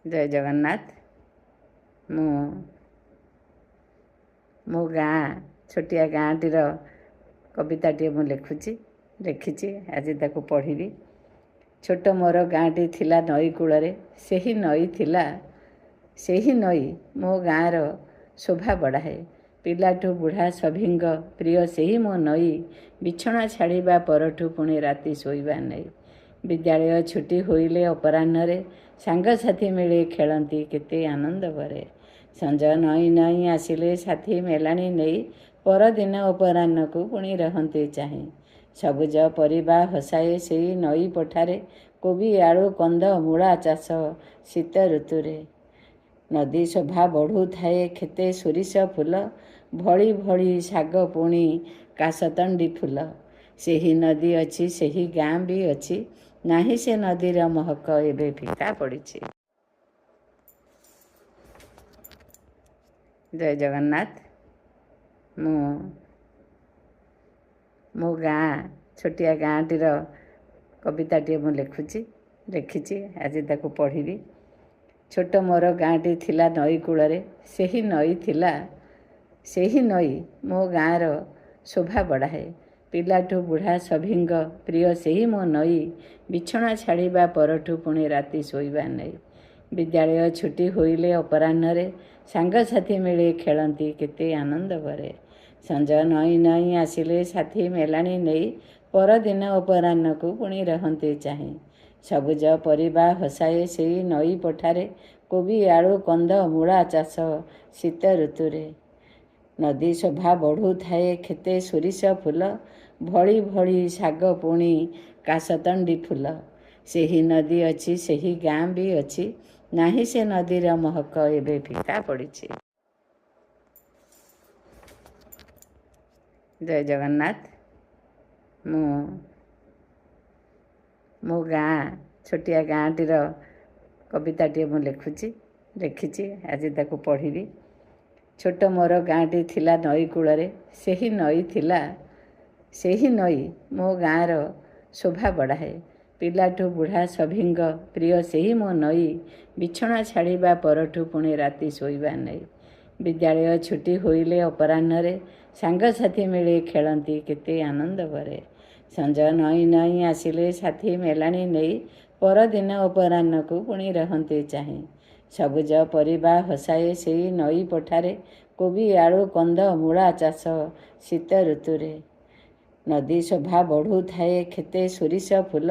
जय जगन्नाथ। मु मो गाँ छोटिया गाँटीर कविताटे मु लिखिची आज ताको पढ़ी। छोट मोर गाँटी थिला नई कूଳରେ सेही नई थिला सेही नई मो गाँर शोभा बढ़ाए। पिलाठू बुढ़ा सभिंग प्रिय सेही मो नई बिछଣା छाड़िबा परठू पुणी राति शोइबा नहीं। विद्यालय छुट्टी होइले अपराह्न सांगसाथी मिले खेलती केते आनंद भरे। संज नई नई आसिले साथी मेलाणी नहीं परदिन अपराह्न को पुणी रहते चाहे। सबुज परिबा हसाए से नई पठारे कोबी आलू कंद मूला चाष शीत ऋतुरे। नदी शोभा बढ़ू थाए खेते सोरिष फूल भली भली शाग पुणी काशतंडी फूल। सेही नदी अच्छी सेही गाँ भी अच्छी नाही से नदीर महक एबे फिका पड़ी। जय जगन्नाथ। मो गाँ छोटिया गाँटीर कविताटे मु लिखिची आज ताको पढ़ी। छोट मोर गाँटी थिला नई कूଳରେ सेही नई थिला सेही नई मो गाँर शोभा बढ़ाए। पिलाठू बुढ़ा सभिंग प्रिय सेही मो नई बिछଣା छाड़िबा परठू पुणी राति शोइबा नहीं। विद्यालय छुट्टी होइले अपराह्न सांगसाथी मिले खेलती केते आनंद भरे। संज नई नई आसिले साथी मेलाणी नहीं परदिन अपराह्न को पुणी रहते चाहे। सबुज परिबा हसाए से नई पठारे कोबी आलू कंद मूला चाष शीत ऋतुरे। नदी शोभा बढ़ू थाए खेते सोरिष फूल भली भली शाग पुणी काशतंडी फूल। सेही नदी अच्छी सेही गाँ भी अच्छी नाही से नदीर महक एबे फिका पड़ी। जय जगन्नाथ। मो गाँ छोटिया गाँटीर कविताटे मु लिखिची आज ताको पढ़ी। छोट मोर गाँटी थिला नई कूଳରେ सेही नई थिला सेही नई मो गाँर शोभा बढ़ाए। पिलाठू बुढ़ा सभिंग प्रिय सेही मो नई बिछଣା छाड़िबा परठू पुणी राति शोइबा नहीं। विद्यालय छुट्टी होइले अपराह्न सांगसाथी मिले खेलती केते आनंद भरे। संज नई नई आसिले साथी मेलाणी नहीं परदिन अपराह्न को पुणी रहते चाहे। सबुज परिबा हसाए से नई पठारे कोबी आलू कंद मूला चाष शीत ऋतुरे। नदी शोभा बढ़ू थाए खेते सोरिष फूल